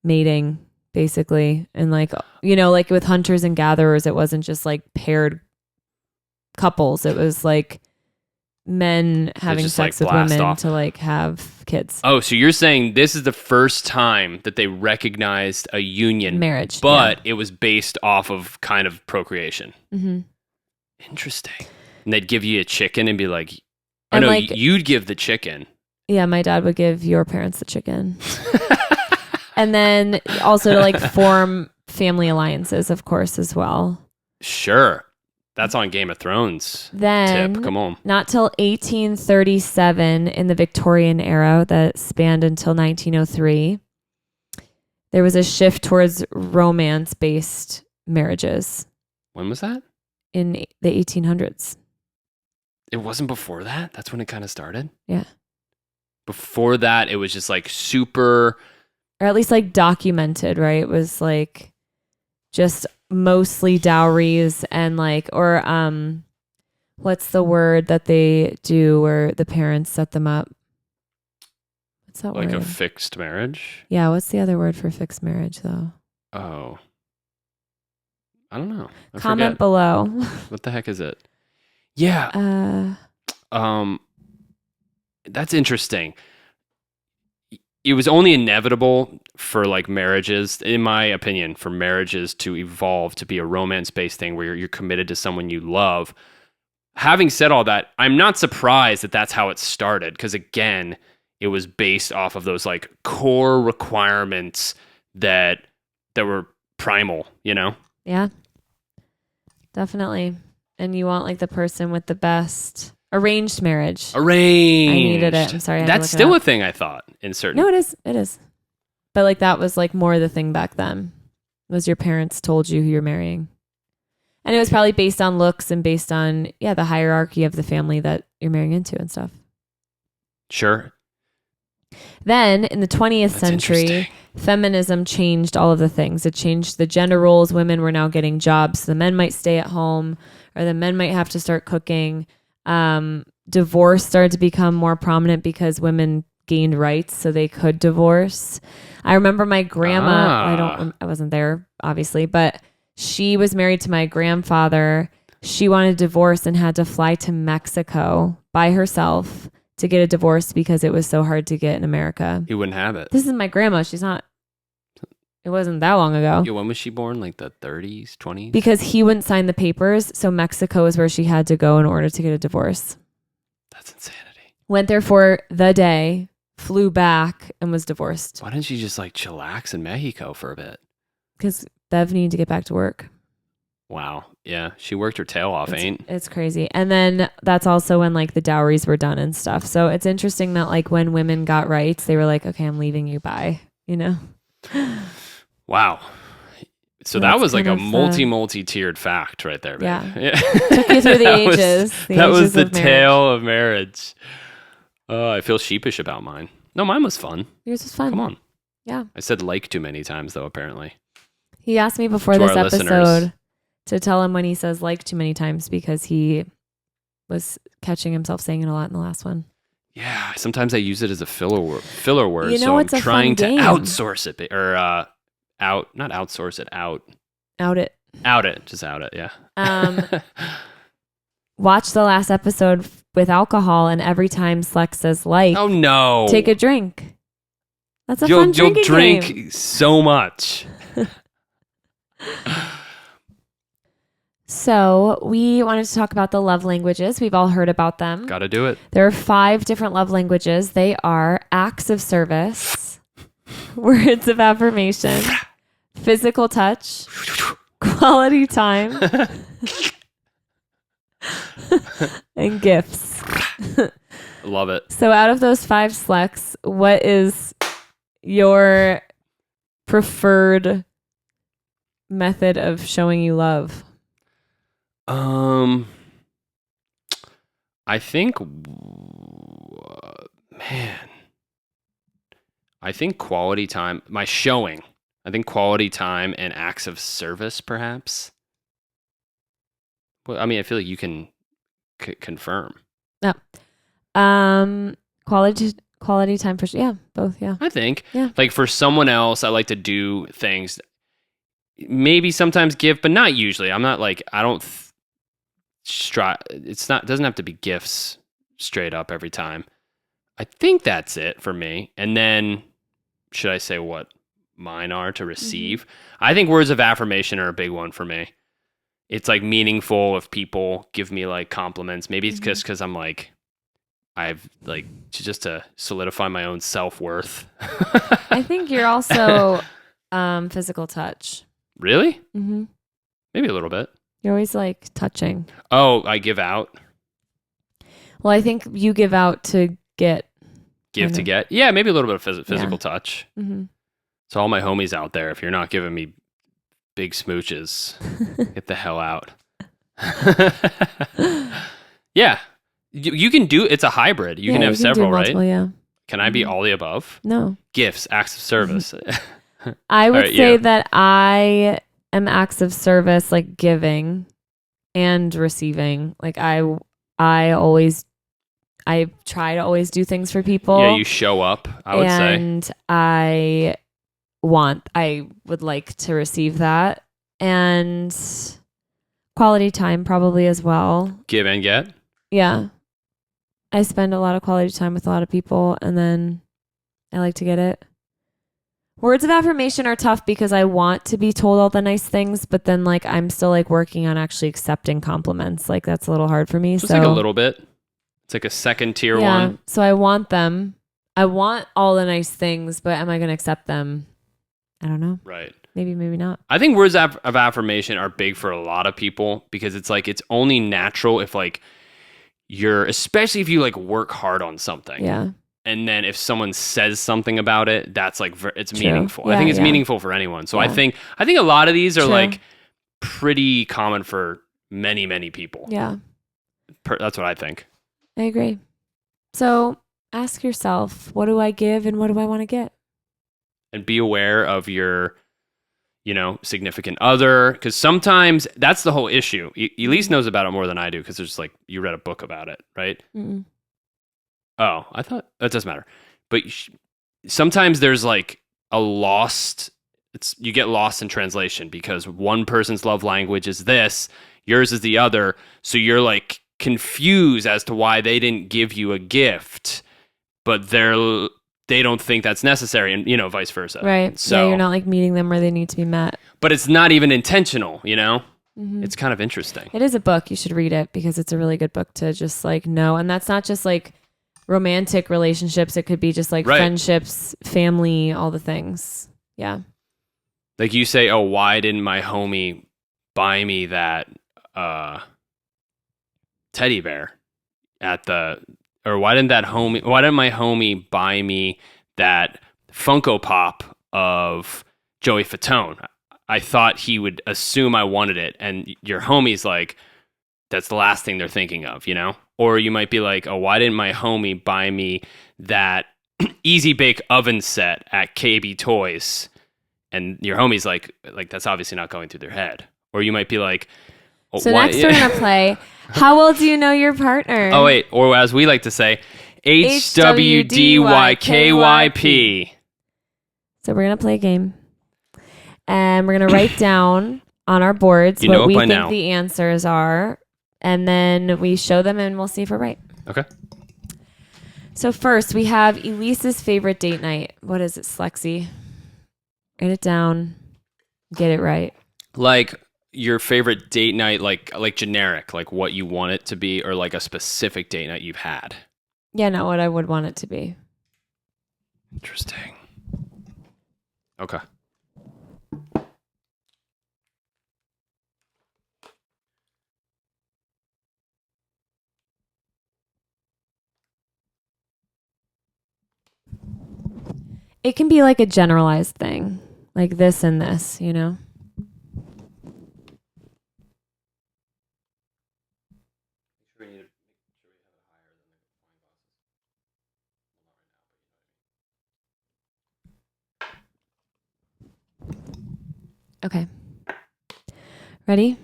mating, basically. And like, like with hunters and gatherers, it wasn't just like paired couples. It was like men having just, sex like, with blast women off. to like have kids. Oh, so you're saying this is the first time that they recognized a union, Marriage, but it was based off of kind of procreation. Mm-hmm. Interesting. And they'd give you a chicken and be like, oh And, no, like- you'd give the chicken. Yeah, my dad would give your parents the chicken. And then also to like form family alliances, of course, as well. Sure. That's on Game of Thrones Then, tip. Come on. not till 1837 in the Victorian era that spanned until 1903, there was a shift towards romance-based marriages When was that? in the 1800s. It wasn't before that? That's when it kind of started? Yeah. Before that, it was just like super... Or at least like documented, right? It was like just mostly dowries and like, or what's the word that they do where the parents set them up? What's that Like word? a fixed marriage? Yeah, what's the other word for fixed marriage though? Oh. I don't know. I Comment forget. below. What the heck is it? Yeah. That's interesting. It was only inevitable for like marriages, in my opinion, for marriages to evolve to be a romance-based thing where you're committed to someone you love. Having said all that, I'm not surprised that that's how it started because again, it was based off of those like core requirements that were primal, you know? Yeah, definitely. And you want like the person with the best arranged marriage. Arranged. I needed it. I'm sorry. I had to That's look it still up. a thing, I thought, in certain. No, it is. It is. But like that was like more the thing back then was your parents told you who you're marrying. And it was probably based on looks and based on, the hierarchy of the family that you're marrying into and stuff. Sure. Then in the 20th That's century, interesting. feminism changed all of the things. It changed the gender roles. Women were now getting jobs. The men might stay at home or the men might have to start cooking. Divorce started to become more prominent because women gained rights so they could divorce. I remember my grandma, I wasn't there obviously, but she was married to my grandfather. She wanted a divorce and had to fly to Mexico by herself to get a divorce because it was so hard to get in America. He wouldn't have it. This is my grandma. It wasn't that long ago. Yeah, when was she born? Like the 30s, 20s? Because he wouldn't sign the papers. So Mexico is where she had to go in order to get a divorce. That's insanity. Went there for the day, flew back, and was divorced. Why didn't she just like chillax in Mexico for a bit? Because Bev needed to get back to work. Wow. Yeah. She worked her tail off, It's crazy. And then that's also when like the dowries were done and stuff. So it's interesting that like when women got rights, they were like, okay, I'm leaving you. Bye. You know? Wow. So that was like a multi-tiered fact right there, babe. Yeah. Took you through the ages. That was the of marriage. tale of marriage. Oh, I feel sheepish about mine. No, mine was fun. Yours was fun. Come on. Yeah. I said like too many times though, apparently. He asked me before To this our episode listeners. to tell him when he says like too many times because he was catching himself saying it a lot in the last one. Yeah, sometimes I use it as a filler word. You know, So it's I'm a trying to fun game. outsource it, or not outsource it, out Out it. just out it. Yeah. Watch the last episode with alcohol, and every time Slex says like, Oh no! take a drink. That's a You'll fun drinking drink game. so much. So we wanted to talk about the love languages. We've all heard about them. Got to do it. There are 5 different love languages. They are acts of service, words of affirmation, physical touch, quality time, and gifts. Love it. So out of those 5, Slex, what is your preferred method of showing you love? I think, I think quality time, I think quality time and acts of service, perhaps. Well, I mean, I feel like you can confirm. No. Quality time for sure. Yeah, both. Yeah. I think, Yeah. like for someone else, I like to do things, maybe sometimes give, but not usually. I'm not like, I don't strive. Doesn't have to be gifts straight up every time. I think that's it for me. And then, should I say what mine are to receive? I think words of affirmation are a big one for me. It's like meaningful if people give me like compliments. Maybe it's just because I'm like, I've like just to solidify my own self-worth. I think you're also physical touch. Really? Mm-hmm. Maybe a little bit. You're always like touching. Oh, I give out. Well, I think you give out to get. Give to get. Yeah, maybe a little bit of physical touch. Mm-hmm. So all my homies out there, if you're not giving me big smooches, get the hell out. Yeah. You can do, it's a hybrid. You can have several, multiple, right? Yeah. Can I be all the above? No. Gifts, acts of service. I would say that I am acts of service, like giving and receiving. Like I try to always do things for people. Yeah, you show up, I would say. And I would like to receive that. And quality time probably as well. Give and get? Yeah. I spend a lot of quality time with a lot of people, and then I like to get it. Words of affirmation are tough because I want to be told all the nice things, but then like I'm still like working on actually accepting compliments. Like that's a little hard for me. So it's like a little bit. It's like a second tier one. So I want them. I want all the nice things, but am I going to accept them? I don't know. Right. Maybe not. I think words of affirmation are big for a lot of people because it's like it's only natural if like especially if you like work hard on something. Yeah. And then if someone says something about it, that's like it's meaningful. Yeah, I think it's meaningful for anyone. So I think a lot of these are like pretty common for many, many people. Yeah. That's what I think. I agree. So ask yourself, what do I give and what do I want to get? And be aware of your, significant other. Because sometimes that's the whole issue. Elyse knows about it more than I do because there's like, you read a book about it, right? Mm-mm. Oh, I thought that doesn't matter. But sometimes there's like you get lost in translation because one person's love language is this, yours is the other. So you're like confused as to why they didn't give you a gift, but they don't think that's necessary, and vice versa. Right. So you're not like meeting them where they need to be met. But it's not even intentional, Mm-hmm. It's kind of interesting. It is a book. You should read it because it's a really good book to just like know. And that's not just like romantic relationships. It could be just like friendships, family, all the things. Yeah. Like you say, oh, why didn't my homie buy me that teddy bear why didn't my homie buy me that Funko Pop of Joey Fatone? I thought he would assume I wanted it. And your homie's like, that's the last thing they're thinking of, Or you might be like, oh, why didn't my homie buy me that Easy Bake oven set at KB Toys? And your homie's like that's obviously not going through their head. Or you might be like, oh, so next we're going to play, how well do you know your partner? Oh, wait. Or as we like to say, HWDYKYP. So we're going to play a game. And we're going to write down on our boards what we think the answers are. And then we show them and we'll see if we're right. Okay. So first we have Elyse's favorite date night. What is it, Slexy? Write it down. Get it right. Like your favorite date night, like generic, like what you want it to be, or like a specific date night you've had? Yeah, not what I would want it to be. Interesting. Okay. It can be like a generalized thing, like this and this, Okay. Ready?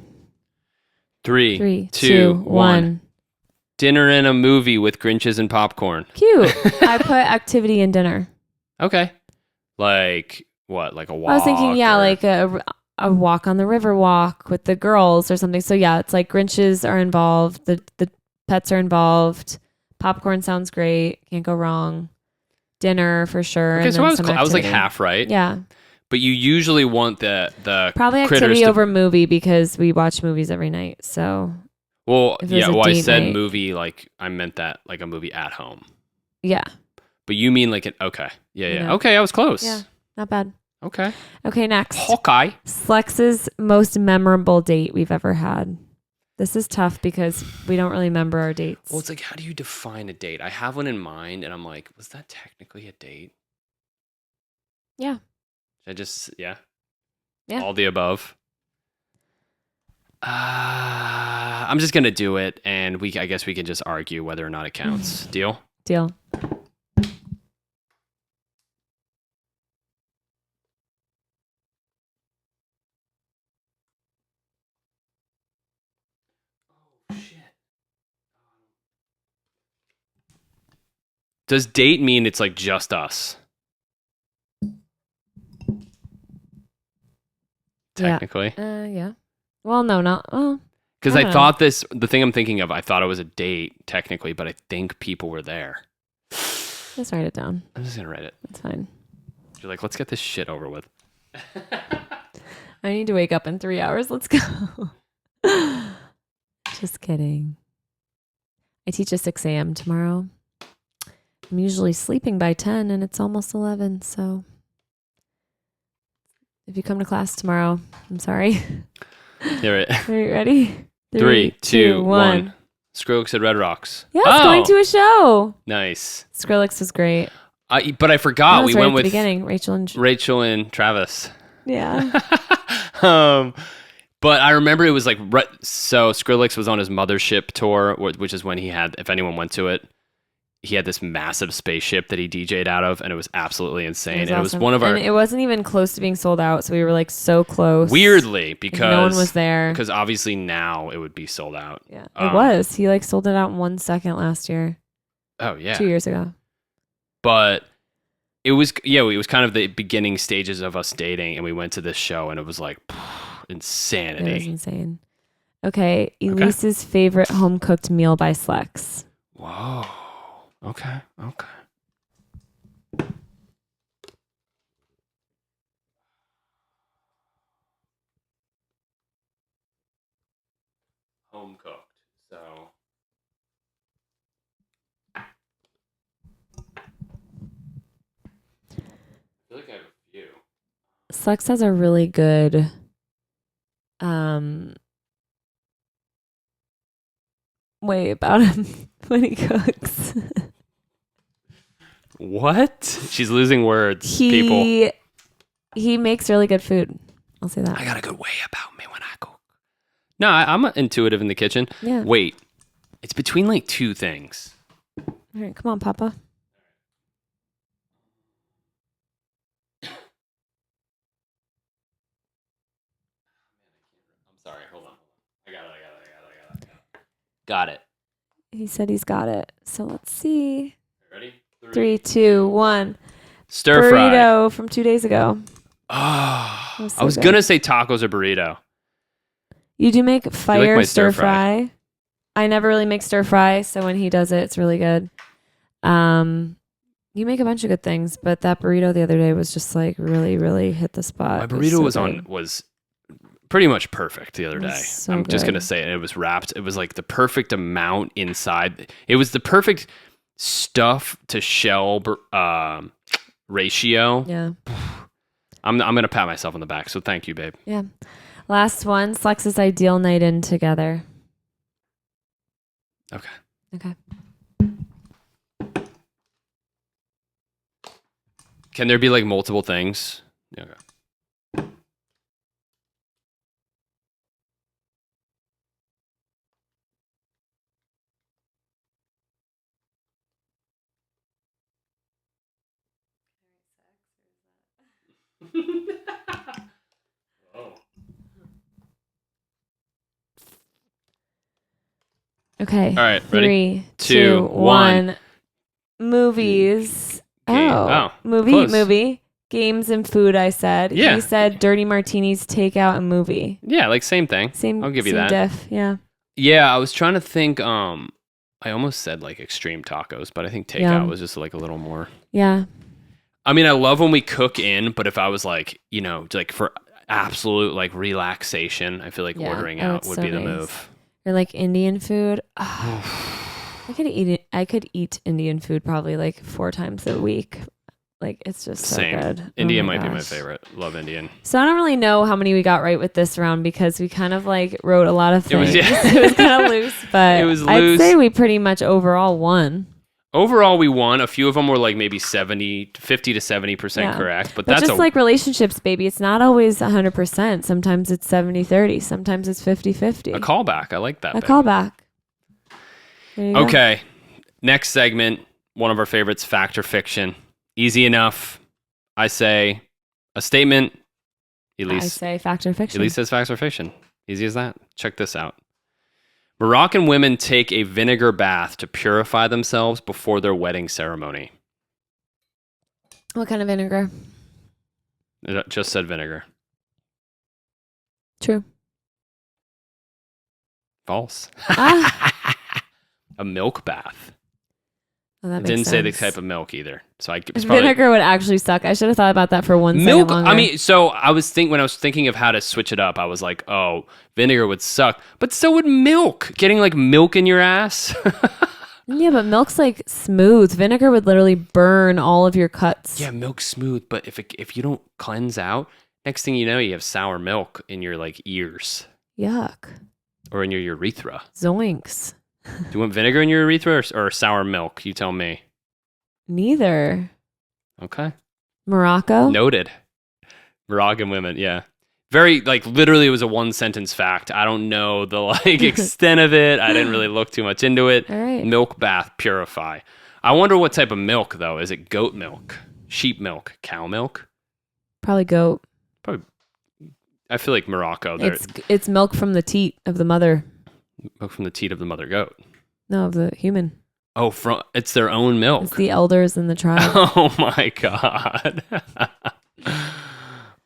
Three, 2, 1. Dinner and a movie with Grinches and popcorn. Cute. I put activity in dinner. Okay. Like what? Like a walk? I was thinking, like a walk on the river walk with the girls or something. So yeah, it's like Grinches are involved. The pets are involved. Popcorn sounds great. Can't go wrong. Dinner for sure. Okay, and so then I was like activity. half right. Yeah. But you usually want the Probably critters activity to, over movie because we watch movies every night. So well, if it was yeah. a Well, I date said night. movie like I meant that like a movie at home. Yeah. But you mean like an okay. Yeah, yeah. know. Okay, I was close. Yeah. Not bad. Okay. Okay, next. Hawkeye. Slex's most memorable date we've ever had. This is tough because we don't really remember our dates. Well, it's like, how do you define a date? I have one in mind, and I'm like, was that technically a date? Yeah. Should I just, Yeah. all the above. I'm just gonna do it, and I guess we can just argue whether or not it counts. Deal? Deal. Does date mean it's like just us? Technically. Yeah. Well, no, not. Oh, Because I I don't thought the thing I'm thinking of, I thought it was a date technically, but I think people were there. just write it down. I'm just going to write it. It's fine. You're like, let's get this shit over with. I need to wake up in 3 hours. Let's go. Just kidding. I teach at 6 a.m. tomorrow. I'm usually sleeping by 10 and it's almost 11. So if you come to class tomorrow, I'm sorry. You're right. Are you ready? 3, 2, 1. Skrillex at Red Rocks. Yeah, it's going to a show. Nice. Skrillex was great. But I forgot. That was We right went at the with beginning. Rachel and Travis. Yeah. But I remember it was like, so Skrillex was on his Mothership tour, which is when he had, if anyone went to it, he had this massive spaceship that he DJ'd out of, and it was absolutely insane. It was and awesome. It was one of our... And it wasn't even close to being sold out, so we were like so close. Weirdly, because... no one was there. Because obviously now it would be sold out. Yeah, it was. He like sold it out in 1 second last year. Oh, yeah. 2 years ago. But it was kind of the beginning stages of us dating, and we went to this show, and it was like insanity. It was insane. Okay, Elise's favorite home cooked meal by Slex. Whoa. Okay. Home cooked. So I feel like I have a few. Slex has a really good way about him when he cooks. What? She's losing words, people. He makes really good food. I'll say that. I got a good way about me when I cook. No, I'm intuitive in the kitchen. Yeah. Wait, it's between like two things. All right, come on, Papa. I'm sorry. Hold on. I got it. Got it. He said he's got it. So let's see. Ready? 3, 2, 1. Stir fry. Burrito from 2 days ago. Oh, Was so I was good. gonna say tacos or burrito. You do make fire my stir stir fry? fry. I never really make stir fry, so when he does it, it's really good. You make a bunch of good things, but that burrito the other day was just like really, really hit the spot. My It burrito was so was good. was pretty much perfect the other It was day. so I'm just good. gonna say it. It was wrapped. It was like the perfect amount inside. It was the perfect stuff to shell ratio. Yeah. I'm gonna pat myself on the back. So thank you, babe. Yeah. Last one, Slex's ideal night in together. Okay. Can there be like multiple things? Yeah, okay. Okay. All right, ready? 3, 2, 1. Movies. Okay. Oh, Close. movie. Games and food, I said. Yeah. He said dirty martinis, takeout, and movie. Yeah, like same thing. Same. I'll give you same that. diff. Yeah. Yeah, I was trying to think. I I almost said like extreme tacos, but I think takeout Yeah. was just like a little more. Yeah. I mean, I love when we cook in, but if I was like, you know, like for absolute like relaxation, I feel like Yeah. ordering Oh, out it's would so be the nice. move. Or like Indian food. I could eat Indian food probably like 4 times a week. Like it's just so Same. good. Indian Oh my might be my gosh. favorite. Love Indian. So I don't really know how many we got right with this round because we kind of like wrote a lot of It was- things. yeah. It was kind of loose, but It was I'd loose. say we pretty much overall won. Overall, we won. A few of them were like maybe 50 to 70% Yeah. correct, but But that's just like relationships, baby, it's not always 100%. Sometimes it's 70-30. Sometimes it's 50-50. a callback. I like that. A babe. callback. There you go. Okay. Next segment, one of our favorites, fact or fiction. Easy enough. I say a statement. I Elise say fact or fiction. Elise says facts or fiction. Easy as that. Check this out. Moroccan women take a vinegar bath to purify themselves before their wedding ceremony. What kind of vinegar? It just said vinegar. True. False. Ah. A milk bath. Oh, that It makes didn't say the sense. type of milk either. So it's probably Vinegar would actually suck. I should have thought about that for one milk. second longer. I mean, so I was when I was thinking of how to switch it up, I was like, oh, vinegar would suck, but so would milk. Getting like milk in your ass. yeah, but milk's like smooth. Vinegar would literally burn all of your cuts. Yeah, milk's smooth, but if you don't cleanse out, next thing you know, you have sour milk in your like ears Yuck. or in your urethra. Zoinks. Do you want vinegar in your urethra or sour milk? You tell me. Neither. Okay. Morocco? Noted. Moroccan women, yeah. Very, like, literally it was a 1-sentence fact. I don't know the, like, extent of it. I didn't really look too much into it. All right. Milk bath, purify. I wonder what type of milk, though. Is it goat milk, sheep milk, cow milk? Probably goat. Probably. I feel like Morocco, It's milk from the teat of the mother. milk from the teat of the mother goat. No, of the human. Oh, it's their own milk. It's the elders in the tribe. Oh, my God.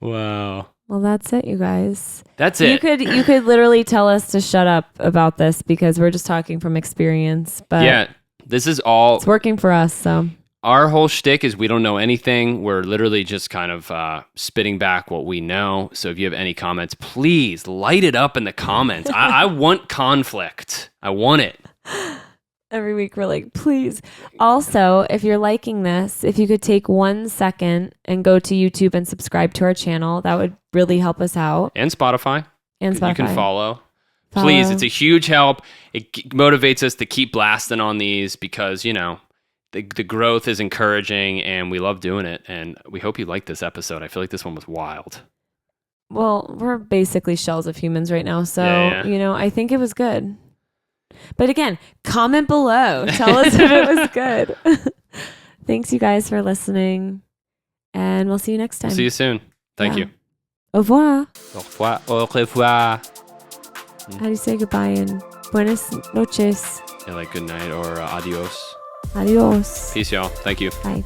Wow. Well, that's it, you guys. That's it. You could literally tell us to shut up about this because we're just talking from experience. But Yeah, this is all. it's working for us. So Our whole shtick is we don't know anything. We're literally just kind of spitting back what we know. So if you have any comments, please light it up in the comments. I want conflict. I want it. every week we're like, please. Also, if you're liking this, if you could take 1 second and go to YouTube and subscribe to our channel, that would really help us out. And Spotify. And Spotify. You can follow. Please, it's a huge help. It motivates us to keep blasting on these because, you know, the growth is encouraging and we love doing it. And we hope you liked this episode. I feel like this one was wild. Well, we're basically shells of humans right now. So, Yeah. you know, I think it was good. But again, comment below. Tell us if it was good. Thanks, you guys, for listening. And we'll see you next time. See you soon. Thank Yeah. you. Au revoir. Au revoir. Au revoir. How do you say goodbye in buenas noches? Yeah, like good night or adios. Adios. Peace, y'all. Thank you. Bye.